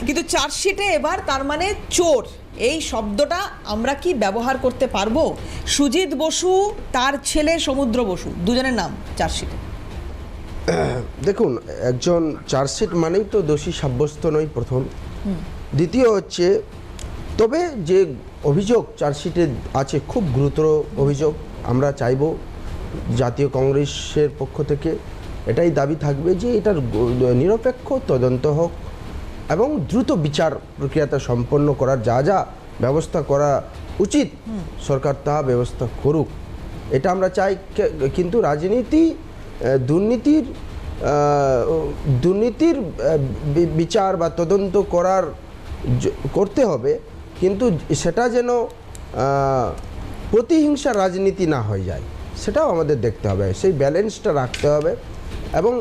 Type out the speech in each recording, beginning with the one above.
কিন্তু চার্জশিটে এবার তার মানে চোর এই শব্দটা আমরা কি ব্যবহার করতে পারবো? সুজিত বসু, তার ছেলে সমুদ্র বসু, দুজনের নাম চার্জশিটে। দেখুন, একজন চার্জশিট মানেই তো দোষী সাব্যস্ত নয় প্রথম। দ্বিতীয় হচ্ছে, তবে যে অভিযোগ চার্জশিটে আছে খুব গুরুতর অভিযোগ। আমরা চাইব জাতীয় কংগ্রেসের পক্ষ থেকে এটাই দাবি থাকবে যে এটার নিরপেক্ষ তদন্ত হোক এবং দ্রুত বিচার প্রক্রিয়াটা সম্পন্ন করার যা যা ব্যবস্থা করা উচিত সরকার তা ব্যবস্থা করুক, এটা আমরা চাই। কিন্তু রাজনীতি দুর্নীতির বিচার বা তদন্ত করতে হবে, কিন্তু সেটা যেন প্রতিহিংসার রাজনীতি না হয়ে যায়, সেটাও আমাদের দেখতে হবে। সেই ব্যালেন্সটা রাখতে হবে। এবং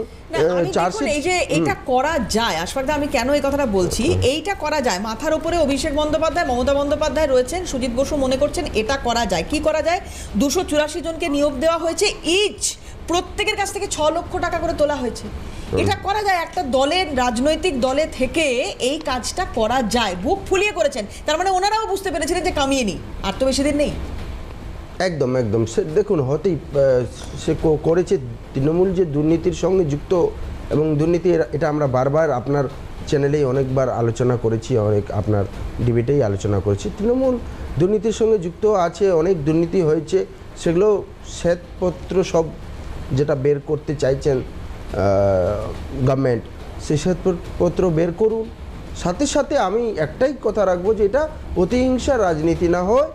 এই যে এটা করা যায়, আশফাকদা, আমি কেন এই কথাটা বলছি, এইটা করা যায়। মাথার উপরে অভিষেক বন্দ্যোপাধ্যায়, মমতা বন্দ্যোপাধ্যায় রয়েছেন, সুজিত বসু মনে করছেন এটা করা যায়। কি করা যায়? 284 জনকে নিয়োগ দেওয়া হয়েছে, ইচ প্রত্যেকের কাছ থেকে 6 লক্ষ টাকা করে তোলা হয়েছে। এটা করা যায়, একটা দলের, রাজনৈতিক দলে থেকে এই কাজটা করা যায়। বুক ফুলিয়ে করেছেন, তার মানে ওনারাও বুঝতে পেরেছিলেন যে কামিয়ে নি, আর তো বেশি দিন নেই। একদম একদম সে দেখুন, হতেই সে করেছে। তৃণমূল যে দুর্নীতির সঙ্গে যুক্ত এবং দুর্নীতি, এটা আমরা বারবার আপনার চ্যানেলেই অনেকবার আলোচনা করেছি, অনেক আপনার ডিবেটেই আলোচনা করেছি। তৃণমূল দুর্নীতির সঙ্গে যুক্ত আছে, অনেক দুর্নীতি হয়েছে, সেগুলো শ্বেতপত্র সব যেটা বের করতে চাইছেন গভর্নমেন্ট, সেই শ্বেতপত্র বের করুন। সাথে সাথে আমি একটাই কথা রাখবো যে এটা প্রতিহিংসার রাজনীতি না হয়,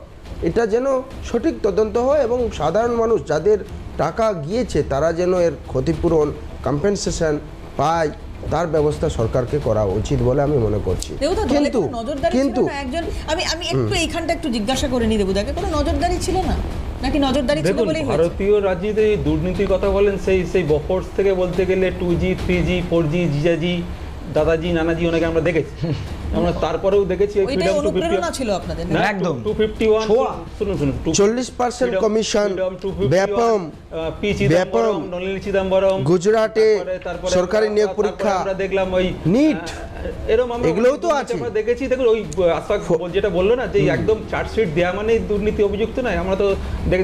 এটা যেন সঠিক তদন্ত হয় এবং সাধারণ মানুষ যাদের টাকা গিয়েছে তারা যেন এর ক্ষতিপূরণ, কম্পেনসেশন পায়, তার ব্যবস্থা সরকারকে করা উচিত বলে আমি মনে করছি। কিন্তু আমি একটু এইখানটা একটু জিজ্ঞাসা করে নি দেবুদাকে, কোনো নজরদারি ছিল না নাকি নজরদারি ছিল বলেই হয়েছে? ভারতীয় রাজনীতিতে দুর্নীতির কথা বলেন, সেই বফোর্স থেকে বলতে গেলে 2G 3G 4G জিজাজি দাদাজি নানাজি অনেকে আমরা দেখেছি। আমরা তারপরেও দেখেছি ওই ফ্রিডম 251 ছিল আপনাদের না, একদম 251 শুনুন 40% কমিশন, ব্যাপম পি চিদম্বরম, নলিনী চিদম্বরম, গুজরাটে সরকারি নিয়োগ পরীক্ষা আমরা দেখলাম, ওই নিট, এরকম এগুলোও তো আছে, আমরা দেখেছি। দেখুন, ওই আশফাক যেটা বললো না যে একদম চার্জশিট দেওয়া মানে দুর্নীতি অভিযুক্ত নয়। আমরা তো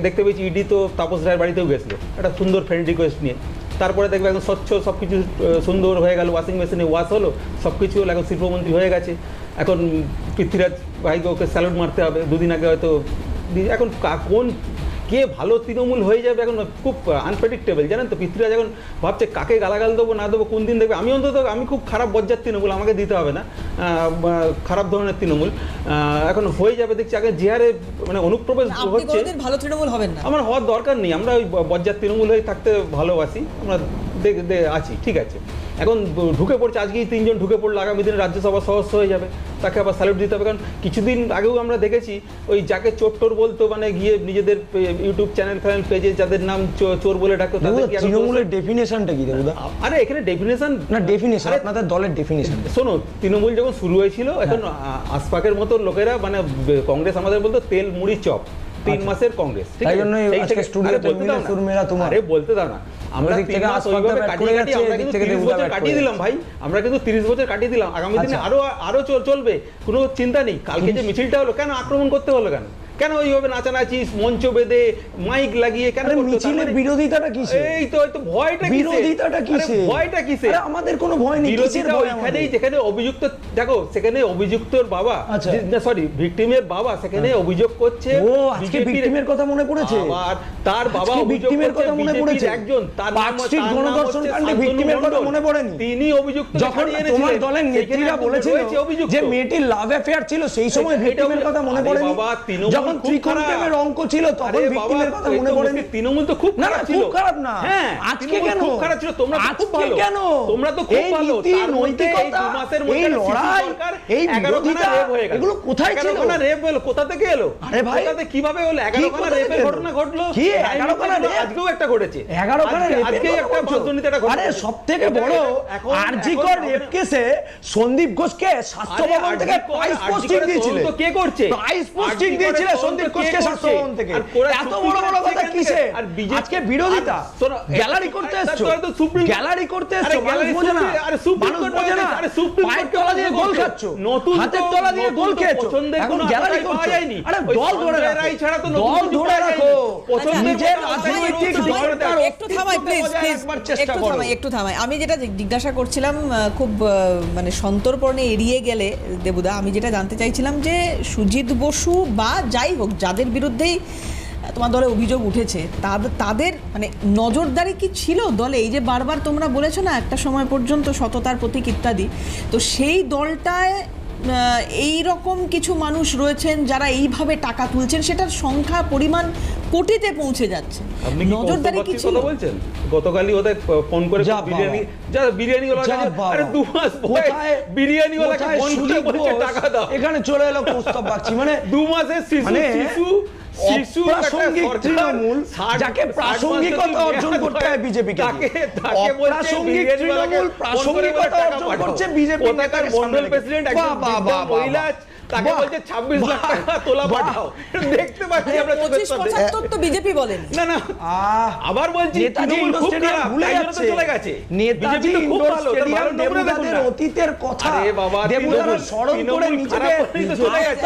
দেখতে পেয়েছি ইডি তো তাপস রায়ের বাড়িতেও গেছিল একটা সুন্দর ফ্রেন্ড রিকোয়েস্ট নিয়ে। তারপরে দেখবে একদম স্বচ্ছ সব কিছু সুন্দর হয়ে গেল, ওয়াশিং মেশিনে ওয়াশ হলো, সব কিছু হলো, এখন শিল্পমন্ত্রী হয়ে গেছে। এখন পৃথ্বীরাজ ভাইকে ওকে স্যালুট মারতে হবে। দুদিন আগে হয়তো এখন কোন কে ভালো তৃণমূল হয়ে যাবে এখন খুব আনপ্রেডিক্টেবল, জানেন তো। পৃথ্বীরাজ এখন ভাবছে কাকে গালাগাল দেবো না দেবো, কোন দিন দেখবে। আমি খুব খারাপ বজ্জার তৃণমূল, আমাকে দিতে হবে না, খারাপ ধরনের তৃণমূল এখন হয়ে যাবে দেখছি। আগে যে হারে মানে অনুপ্রবেশ হচ্ছে, ভালো তৃণমূল হবেন না, আমার হওয়ার দরকার নেই। আমরা ওই বজ্জার তৃণমূল হয়ে থাকতে ভালোবাসি, আমরা আছি, ঠিক আছে। এখন ঢুকে পড়ছে, আজকেই 3 জন ঢুকে পড়লো, আগামী দিনে রাজ্যসভা সদস্য হয়ে যাবে, তাকে আবার স্যালুট দিতে হবে। কারণ কিছুদিন আগেও আমরা দেখেছি ওই যাকে চোর বলতো, মানে গিয়ে নিজেদের ইউটিউব চ্যানেল পেজে যাদের নাম চোর বলে ডাকতো, তাদের কি তৃণমূলের ডেফিনেশনটা কি দেবো? আরে এখানে ডেফিনেশন আপনাদের দলের ডেফিনেশন শোনো। তৃণমূল যখন শুরু হয়েছিল, এখন আশফাকের মতো লোকেরা, মানে কংগ্রেস আমাদের বলতো তেল মুড়ি চপ, 3 মাসের কংগ্রেস, ঠিক আছে। বলতে দাও না, আমরা 3 মাস ওইভাবে আমরা কিন্তু 30 বছর কাটিয়ে দিলাম ভাই, আমরা কিন্তু 30 বছর কাটিয়ে দিলাম। আগামী দিনে আরো চলবে, কোনো চিন্তা নেই। কালকে যে মিছিলটা হলো, কেন আক্রমণ করতে হলো, কেন ওইভাবে নাচানাচি মঞ্চ বেঁধে মাইক লাগিয়ে কেন মিছিলের বিরোধিতাটা কিসে? এই তো ভয়টা কিসে? বিরোধিতাটা কিসে? ভয়টা কিসে? আমাদের কোনো ভয় নেই। বিরোধিতা ওইখানেই যেখানে অভিযুক্ত, দেখো সেখানে অভিযুক্তর বাবা, সরি ভিকটিমের বাবা সেখানে অভিযোগ করছে। ও আজকে ভিকটিমের কথা মনে পড়েছে, আর তার বাবা ভিকটিমের কথা মনে পড়েছে, একজন তার নাম গণধর্ষণ কাণ্ডে ভিকটিমের কথা মনে পড়েনি? তিনি অভিযুক্ত। যখন তোমার দলের নেত্রীরা বলেছিল যে মেয়েটির লাভ অ্যাফেয়ার ছিল, সেই সময় ভিকটিমের কথা মনে পড়েনি? বাবা, যখন ত্রিকোণপ্রেমের অঙ্ক ছিল তখন ভিকটিমের কথা মনে পড়েনি? তৃণমূল তো খুব খারাপ ছিল, খুব খারাপ না। হ্যাঁ, আজকে কেন খুব খারাপ ছিল? তোমরা খুব ভালো, কেন? তোমরা তো খুব ভালো। তার নৈতিকতা, এই লড়াই, এই বিরোধিতা, এগুলো কোথায় ছিল? 11 খানা রেপ হলো, কোথা থেকে এলো? আরে ভাই, কোথাতে কিভাবে হলো? 11 খানা রেপের ঘটনা ঘটলো, কি 11 খানা রেপ? আজকেও একটা ঘটেছে, 11 খানা রেপ, আজকে একটা দুর্নীতি একটা ঘটছে। আরে সবথেকে বড় আরজিকর রেপ কেসে সন্দীপ ঘোষকে স্বাস্থ্য ভবন থেকে প্রাইস পোস্টিং দিয়েছিল। তো কে করছে? প্রাইস পোস্টিং দিয়েছিল সন্দীপ ঘোষকে স্বাস্থ্য ভবন থেকে। এত বড় বড় কথা কিসে? আজকে বিরোধিতা গ্যালারি করতে এসছো, গ্যালারি করতে এসছো, মানুষ বোঝে না, মানুষ বোঝে না, পায়ের তলা দিয়ে গোল খাচ্ছ, হাতের তলা দিয়ে গোল খেয়েছো, এখন গ্যালারি করছো। আরে দল ধরে রাখো, দল ধরে রাখো, নিজের রাজনৈতিক দলটার একটু থামাই প্লিজ, একটু থামাই। আমি যেটা জিজ্ঞাসা করছিলাম খুব মানে সন্তর্পণে এড়িয়ে গেলে দেবুদা, আমি যেটা জানতে চাইছিলাম যে সুজিত বসু বা যাই হোক যাদের বিরুদ্ধেই তোমার দলে অভিযোগ উঠেছে তাদের মানে নজরদারি কি ছিল দলে? এই যে বারবার তোমরা বলেছো না একটা সময় পর্যন্ত সততার প্রতীক ইত্যাদি, তো সেই দলটায় এই রকম কিছু মানুষ রয়েছেন যারা এইভাবে টাকা তুলছেন, সেটার সংখ্যা পরিমাণ কোটিতে পৌঁছে যাচ্ছে। নজরদারি কি ছিল? বলছেন গতকালই ওদের ফোন করে বিরিয়ানিওয়ালা, আরে 2 মাস পরে বিরিয়ানিওয়ালাকে ফোন করে বলছে টাকা দাও, এখানে চলে এলো প্রস্তাব বাগচি। মানে 2 মাসের শিশু প্রাসঙ্গিক তৃণমূল, যাকে প্রাসঙ্গিকতা অর্জন করতে হয় বিজেপিকে, প্রাসঙ্গিক তৃণমূল প্রাসঙ্গিকতা অর্জন করছে বিজেপি নেতার মন্ডল প্রেসিডেন্ট একজন মহিলা, তাকে বলছে 26 লাখ টাকা তোলা পাঠাও। দেখতে পাচ্ছি আমরা 25-75 তো বিজেপি বলেন না না, আবার বলছি তৃণমূল খুব খারাপ, ভুলে যাচ্ছে, চলে গেছে নেতাজি ইন্ডোর স্টেডিয়াম দেবুদাদের অতীতের কথা। আরে বাবা, দেবুদারা স্মরণ করে নিজেকে চলে গেছে,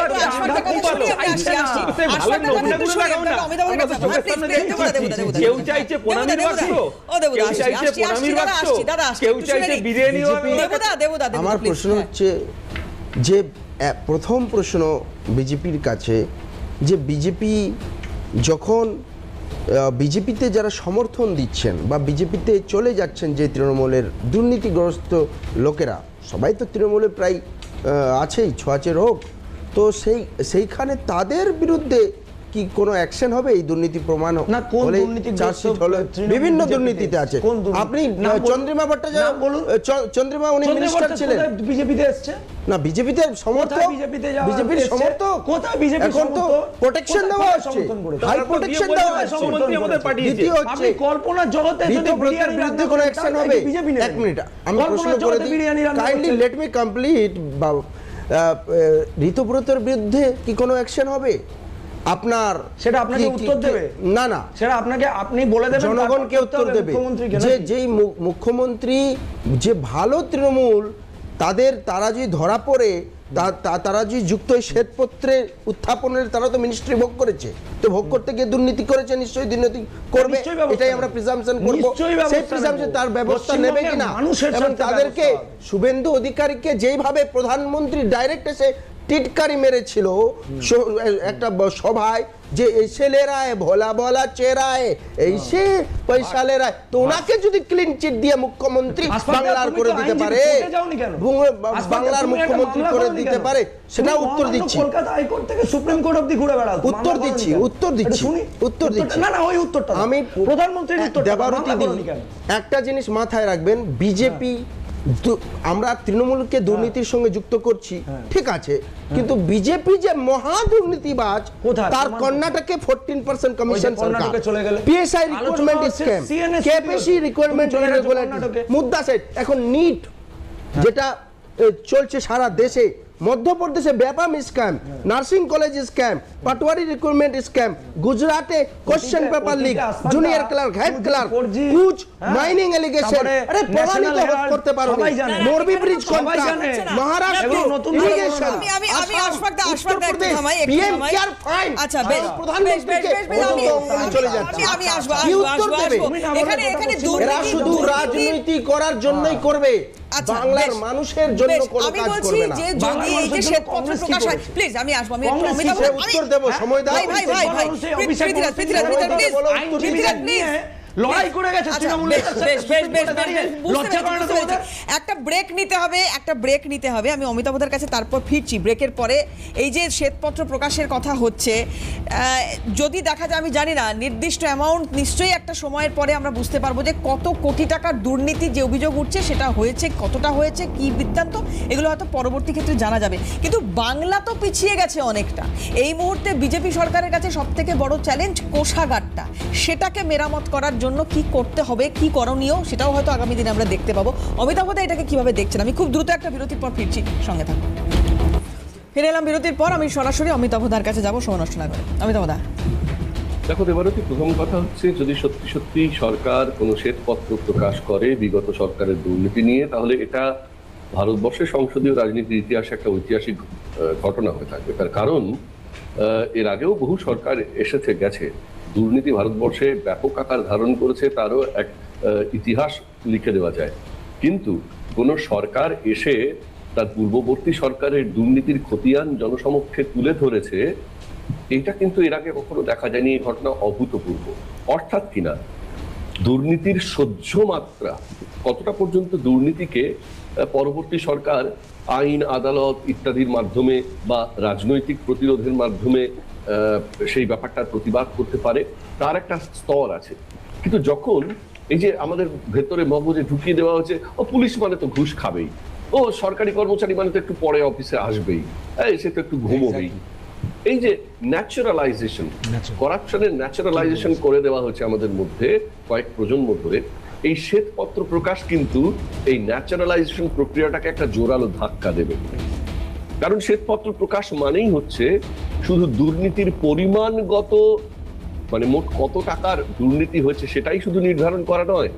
কেউ চাইছে প্রণামীর বাক্স, কেউ চাইছে প্রণামীর বাক্স, কেউ চাইছে বিরিয়ানি। আমার প্রশ্ন হচ্ছে যে প্রথম প্রশ্ন বিজেপির কাছে, যে বিজেপি যখন বিজেপিতে যারা সমর্থন দিচ্ছেন বা বিজেপিতে চলে যাচ্ছেন, যে তৃণমূলের দুর্নীতিগ্রস্ত লোকেরা, সবাই তো তৃণমূলে প্রায় আছেই, ছোঁয়াচে হোক, তো সেইখানে তাদের বিরুদ্ধে কি কোনো অ্যাকশন হবে? এই দুর্নীতি প্রমাণ না, কোন হলে দুর্নীতি চার্জশিট হলে বিভিন্ন দুর্নীতিতে আছে। আপনি চন্দ্রিমা ভট্টাচার্য বলুন, চন্দ্রিমা উনি মিনিস্টার ছিলেন, বিজেপিতে এসেছে না, বিজেপিতে সমর্থক, বিজেপির সমর্থক, কোথায় বিজেপি এখন তো প্রোটেকশন দেওয়া হচ্ছে, হাই প্রোটেকশন দেওয়া হচ্ছে। দ্বিতীয় হচ্ছে কল্পনা জগতে যদি ঋতব্রতের বিরুদ্ধে কোনো অ্যাকশন হবে? এক মিনিট আমি প্রশ্ন করে দিই, কাইন্ডলি লেট মি কমপ্লিট। ঋতব্রতের বিরুদ্ধে কি কোনো অ্যাকশন হবে? আপনার সেটা আপনাকে উত্তর দেবে না, না, সেটা আপনাকে আপনি বলে দেবেন, জনগণকে উত্তর দেবে। যেই মুখ্যমন্ত্রী যে ভালো তৃণমূল, তারা যদি ধরা পড়ে, তারা যদি যুক্ত এই শ্বেতপত্রের উত্থাপনের, তারা তো মিনিস্ট্রি ভোগ করেছে, তো ভোগ করতে গিয়ে দুর্নীতি করেছে, নিশ্চয়ই দুর্নীতি করবে, এটাই আমরা প্রিজাম্পশন করব। সেই প্রিজাম্পশন তার ব্যবস্থা নেবে কিনা, এবং তাদেরকে শুভেন্দু অধিকারীকে যেইভাবে প্রধানমন্ত্রী ডাইরেক্ট এসে টিটকারি মেরেছিল একটা সভায়, যে এসে লে রায় ভোলা ভোলা চেরায়, এসে পয়সা লে রায়, তো ওনাকে যদি ক্লিন চিট দিয়ে মুখ্যমন্ত্রী বাংলার করে দিতে পারে, বাংলার মুখ্যমন্ত্রী করে দিতে পারে, সেটা উত্তর দিচ্ছি। কলকাতা হাইকোর্ট থেকে সুপ্রিম কোর্ট অবধি ঘুরে বেড়াও, উত্তর দিচ্ছি না না, ওই উত্তরটা আমি প্রধানমন্ত্রীর উত্তর দেবারতী দিন। একটা জিনিস মাথায় রাখবেন, বিজেপি আমরা তৃণমূলকে দুর্নীতির সঙ্গে যুক্ত করছি, ঠিক আছে, কিন্তু বিজেপি যে মহা দুর্নীতিবাজ, তার কর্ণাটকে 14% কমিশন সরকার, PSI recruitment scam, KPC recruitment irregularity, মুদ্রা সেট, এখন নিট যেটা চলছে সারা দেশে, মধ্যপ্রদেশে Vyapam scam, nursing college scam, Patwari recruitment scam, গুজরাটে question paper leak, junior clerk, head clerk, Kutch mining allegation, আরে প্রমাণিত করতে পারো, Morbi bridge contract, Maharashtra irrigation, আমি আশফাকদা থামাই, পিএম কেয়ার ফাইন। আচ্ছা বেশ, প্রধানমন্ত্রীকে চলে যাচ্ছে, আমি আসবো, কি উত্তর দেবে? এখানে এরা শুধু রাজনীতি করার জন্যই করবে, বাংলার মানুষের জন্য কোনো কাজ করবে না। যে যদি এই যে শ্বেতপত্র প্রকাশ হয়, প্লিজ আমি আসবো, আমি একটু উত্তর দেব, সময় দাও। ভাই পৃথ্বীরাজ প্লিজ লড়াই করে গেছে একটা ব্রেক নিতে হবে। আমি অমিতাভদের কাছে তারপর ফিরছি ব্রেকের পরে। এই যে শ্বেতপত্র প্রকাশের কথা হচ্ছে, যদি দেখা যায়, আমি জানি না, নির্দিষ্ট অ্যামাউন্ট নিশ্চয়ই একটা সময়ের পরে আমরা বুঝতে পারবো যে কত কোটি টাকার দুর্নীতি যে অভিযোগ উঠছে সেটা হয়েছে, কতটা হয়েছে, কি বৃত্তান্ত, এগুলো হয়তো পরবর্তী ক্ষেত্রে জানা যাবে। কিন্তু বাংলা তো পিছিয়ে গেছে অনেকটা। এই মুহূর্তে বিজেপি সরকারের কাছে সবথেকে বড় চ্যালেঞ্জ কোষাগারটা, সেটাকে মেরামত করার জন্য কি করতে হবে, কি করণীয়, সেটাও হয়তো আগামী দিনে আমরা দেখতে পাবো। অমিতাভ দা এটাকে কিভাবে দেখছেন? আমি খুব দ্রুত একটা বিরতির পর ফিরছি, সঙ্গে থাকুন। ফিরে এলাম বিরতির পর। আমি সরাসরি অমিতাভদার কাছে যাবো সমালোচনা করে। অমিতাভদা, দেখো দেবারতী, প্রথম কথা হচ্ছে যদি সত্যি সত্যি সরকার কোনো শ্বেতপত্র প্রকাশ করে বিগত সরকারের দুর্নীতি নিয়ে, তাহলে এটা ভারতবর্ষের সংসদীয় রাজনীতির ইতিহাসে একটা ঐতিহাসিক ঘটনা হয়ে থাকবে। তার কারণ এর আগেও বহু সরকার এসেছে গেছে, দুর্নীতি ভারতবর্ষে ব্যাপক আকার ধারণ করেছে, তারও এক ইতিহাস লিখে দেওয়া যায়। কিন্তু কোনো সরকার এসে তার পূর্ববর্তী সরকারের দুর্নীতির খতিয়ান জনসমক্ষে তুলে ধরেছে, এটা কিন্তু এর আগে কখনো দেখা যায়নি। এই ঘটনা অভূতপূর্ব। অর্থাৎ কিনা দুর্নীতির সহ্য মাত্রা কতটা পর্যন্ত দুর্নীতিকে পরবর্তী সরকার আইন আদালত ইত্যাদির মাধ্যমে বা রাজনৈতিক প্রতিরোধের মাধ্যমে সেই ব্যাপারটার প্রতিবাদ করতে পারে, তার একটা স্তর আছে। কিন্তু যখন এই যে আমাদের ভেতরে মগজে ঢুকিয়ে দেওয়া হচ্ছে, ও পুলিশ মানে তো ঘুষ খাবেই, ও সরকারি কর্মচারী মানে তো একটু পরে অফিসে আসবেই, সে তো একটু ঘুমোবেই, এই যে ন্যাচারালাইজেশন, করাপশনের ন্যাচারালাইজেশন করে দেওয়া হচ্ছে আমাদের মধ্যে কয়েক প্রজন্ম ধরে, এই শ্বেতপত্র প্রকাশ কিন্তু এই ন্যাচারালাইজেশন প্রক্রিয়াটাকে একটা জোরালো ধাক্কা দেবে। কারণ শ্বেতপত্র প্রকাশ মানেই হচ্ছে শুধু দুর্নীতির পরিমাণগত, মানে মোট কত টাকার দুর্নীতি হয়েছে সেটাই শুধু নির্ধারণ করা নয়,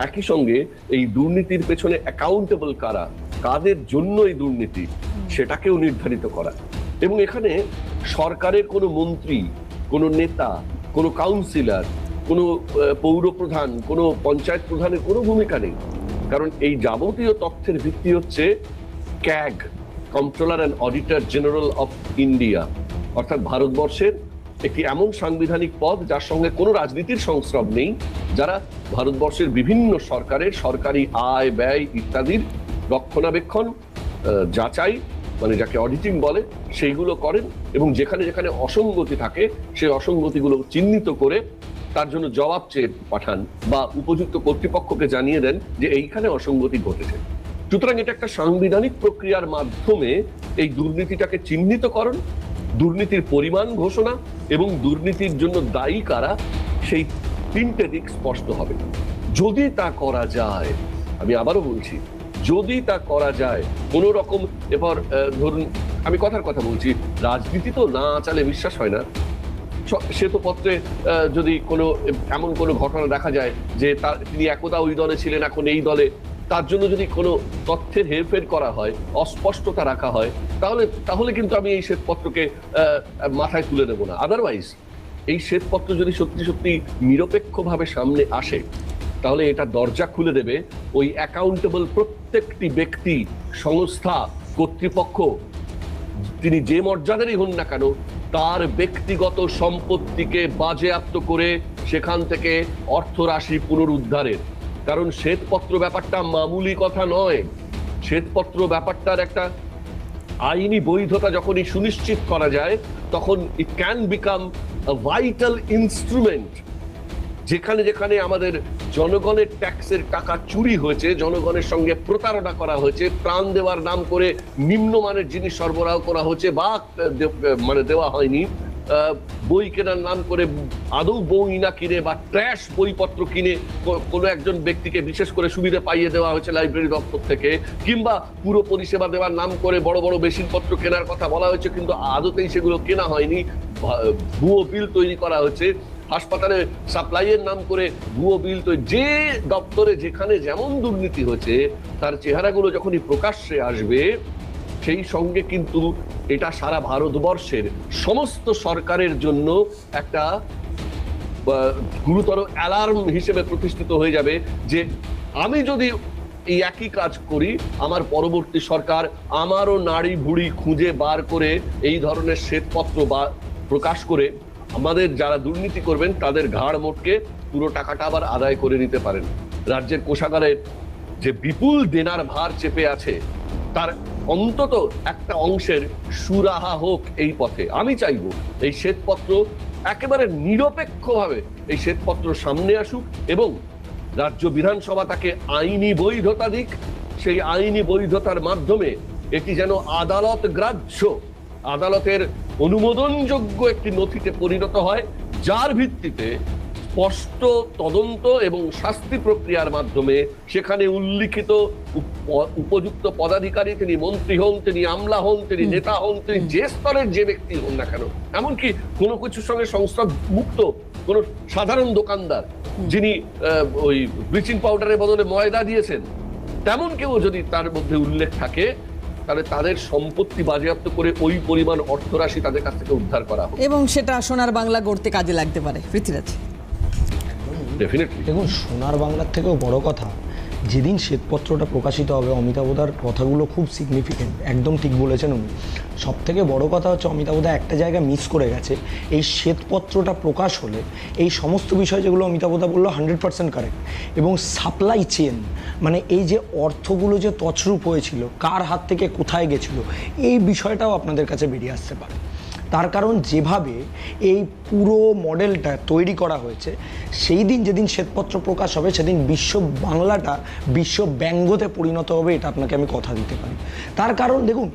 একই সঙ্গে এই দুর্নীতির পেছনে অ্যাকাউন্টেবল কারা, কাদের জন্য এই দুর্নীতি, সেটাকেও নির্ধারিত করা। এবং এখানে সরকারের কোনো মন্ত্রী, কোনো নেতা, কোনো কাউন্সিলর, কোনো পৌরপ্রধান, কোনো পঞ্চায়েত প্রধানের কোনো ভূমিকা নেই। কারণ এই যাবতীয় তথ্যের ভিত্তি হচ্ছে CAG, controller and auditor general of India, অর্থাৎ ভারতবর্ষের একটি এমন সাংবিধানিক পদ যার সঙ্গে কোনো রাজনীতির সংস্রব নেই, যারা ভারতবর্ষের বিভিন্ন সরকারের সরকারি আয় ব্যয় ইত্যাদির রক্ষণাবেক্ষণ, যাচাই, মানে যাকে অডিটিং বলে, সেইগুলো করেন এবং যেখানে যেখানে অসঙ্গতি থাকে সেই অসঙ্গতিগুলো চিহ্নিত করে তার জন্য জবাব চেয়ে পাঠান বা উপযুক্ত কর্তৃপক্ষকে জানিয়ে দেন যে এইখানে অসঙ্গতি ঘটেছে। সুতরাং এটা একটা সাংবিধানিক প্রক্রিয়ার মাধ্যমে এই দুর্নীতিটাকে চিহ্নিতকরণ, দুর্নীতির পরিমাণ ঘোষণা এবং দুর্নীতির জন্য দায়ী কারা, সেই তিনটে দিক স্পষ্ট হবে। যদি তা করা যায়, আমি আবারও বলছি, যদি তা করা যায় কোন রকম, এবার ধরুন আমি কথার কথা বলছি, রাজনীতি তো না চালে বিশ্বাস হয় না। শ্বেতপত্রে যদি কোনো এমন কোনো ঘটনা দেখা যায় যে তিনি একদা ওই দলে ছিলেন, এখন এই দলে, তার জন্য যদি কোনো তথ্যের হেরফের করা হয়, অস্পষ্টতা রাখা হয়, তাহলে কিন্তু আমি এই শ্বেতপত্রকে মাথায় তুলে নেব না। আদারওয়াইজ এই শ্বেতপত্র যদি সত্যি সত্যি নিরপেক্ষভাবে সামনে আসে, তাহলে এটা দরজা খুলে দেবে ওই অ্যাকাউন্টেবল প্রত্যেকটি ব্যক্তি, সংস্থা, কর্তৃপক্ষ, তিনি যে মর্যাদারই হন না কেন, তার ব্যক্তিগত সম্পত্তিকে বাজেয়াপ্ত করে সেখান থেকে অর্থরাশি পুনরুদ্ধারের। কারণ শ্বেতপত্র ব্যাপারটা মামুলি কথা নয়। শ্বেতপত্র ব্যাপারটার একটা আইনি বৈধতা যখনই সুনিশ্চিত করা যায়, তখন it can become a vital instrument. যেখানে যেখানে আমাদের জনগণের ট্যাক্সের টাকা চুরি হয়েছে, জনগণের সঙ্গে প্রতারণা করা হয়েছে, প্রাণ দেওয়ার নাম করে নিম্নমানের জিনিস সরবরাহ করা হয়েছে বা মানে দেওয়া হয়নি, বই কেনার নাম করে আদৌ বই না কিনে বা ট্র্যাশ বইপত্র কিনে কোনো একজন ব্যক্তিকে বিশেষ করে সুবিধা পাইয়ে দেওয়া হয়েছে লাইব্রেরি দপ্তর থেকে, কিংবা পুরো পরিষেবা দেওয়ার নাম করে বড় বড় মেশিনপত্র কেনার কথা বলা হয়েছে কিন্তু আদতেই সেগুলো কেনা হয়নি, ভুয়ো বিল তৈরি করা হয়েছে, হাসপাতালে সাপ্লাইয়ের নাম করে ভুয়ো বিল তৈরি, যে দপ্তরে যেখানে যেমন দুর্নীতি হয়েছে তার চেহারাগুলো যখনই প্রকাশ্যে আসবে, সেই সঙ্গে কিন্তু এটা সারা ভারতবর্ষের সমস্ত সরকারের জন্য একটা গুরুতর অ্যালার্ম হিসেবে প্রতিষ্ঠিত হয়ে যাবে যে আমি যদি এই একই কাজ করি, আমার পরবর্তী সরকার আমারও নাড়ি ভুড়ি খুঁজে বার করে এই ধরনের শ্বেতপত্র বা প্রকাশ করে আমাদের যারা দুর্নীতি করবেন তাদের ঘাড় মোটকে পুরো টাকাটা আবার আদায় করে নিতে পারেন। রাজ্যের কোষাগারের যে বিপুল দেনার ভার চেপে আছে, তার অন্তত একটা অংশের সুরাহা হোক এই পথে। আমি চাইব এই শ্বেতপত্র একেবারে নিরপেক্ষভাবে এই শ্বেতপত্র সামনে আসুক এবং রাজ্য বিধানসভা তাকে আইনি বৈধতা দিক। সেই আইনি বৈধতার মাধ্যমে এটি যেন আদালত গ্রাহ্য, আদালতের অনুমোদনযোগ্য একটি নথিতে পরিণত হয়, যার ভিত্তিতে স্পষ্ট তদন্ত এবং শাস্তি প্রক্রিয়ার মাধ্যমে সেখানে উল্লিখিত উপযুক্ত পদাধিকারী, তিনি মন্ত্রী হন, তিনি আমলা হন, তিনি নেতা হন, তিনি যে স্তরের যে ব্যক্তি হন না কেন, এমনকি কোনো কিছুর সঙ্গে সংস্রব মুক্ত কোন সাধারণ দোকানদার যিনি ওই ব্লিচিং পাউডারের বদলে ময়দা দিয়েছেন, তেমন কেউ যদি তার মধ্যে উল্লেখ থাকে, তাহলে তাদের সম্পত্তি বাজেয়াপ্ত করে ওই পরিমাণ অর্থরাশি তাদের কাছ থেকে উদ্ধার করা হবে এবং সেটা সোনার বাংলা গড়তে কাজে লাগতে পারে। পৃথ্বীরাজ, ডেফিনেটলি। দেখুন, সোনার বাংলার থেকেও বড় কথা, যেদিন শ্বেতপত্রটা প্রকাশিত হবে, অমিতাভদার কথাগুলো খুব সিগনিফিকেন্ট, একদম ঠিক বলেছেন উনি। সব থেকে বড় কথা হচ্ছে অমিতাভদা একটা জায়গা মিস করে গেছে। এই শ্বেতপত্রটা প্রকাশ হলে এই সমস্ত বিষয় যেগুলো অমিতাভদা বললো 100% কারেক্ট, এবং সাপ্লাই চেন, মানে এই যে অর্থগুলো যে তছরূপ হয়েছিল, কার হাত থেকে কোথায় গেছিল, এই বিষয়টাও আপনাদের কাছে বেরিয়ে আসতে পারে। তার কারণ যেভাবে এই পুরো মডেলটা তৈরি করা হয়েছে, সেই দিন যেদিন শ্বেতপত্র প্রকাশ হবে সেদিন বিশ্ব বাংলাটা বিশ্ব ব্যঙ্গতে পরিণত হবে, এটা আপনাকে আমি কথা দিতে পারি। তার কারণ দেখুন,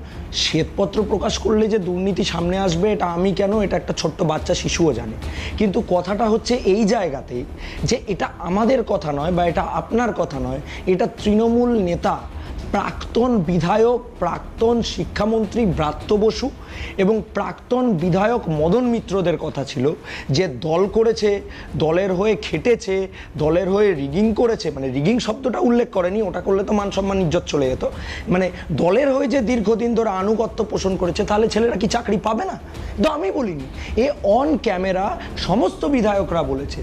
শ্বেতপত্র প্রকাশ করলে যে দুর্নীতি সামনে আসবে এটা আমি কেন, এটা একটা ছোট্ট বাচ্চা শিশুও জানে। কিন্তু কথাটা হচ্ছে এই জায়গাতেই যে এটা আমাদের কথা নয় বা এটা আপনার কথা নয়, এটা তৃণমূল নেতা, প্রাক্তন বিধায়ক, প্রাক্তন শিক্ষামন্ত্রী ব্রাত্য বসু এবং প্রাক্তন বিধায়ক মদন মিত্রদের কথা ছিল, যে দল করেছে, দলের হয়ে খেটেছে, দলের হয়ে রিগিং করেছে, মানে রিগিং শব্দটা উল্লেখ করেনি, ওটা করলে তো মান সম্মান ইজ্জত চলে যেত, মানে দলের হয়ে যে দীর্ঘদিন ধরে আনুগত্য পোষণ করেছে, তাহলে ছেলেরা কি চাকরি পাবে না? তো আমি বলিনি, এ অন ক্যামেরা সমস্ত বিধায়করা বলেছে।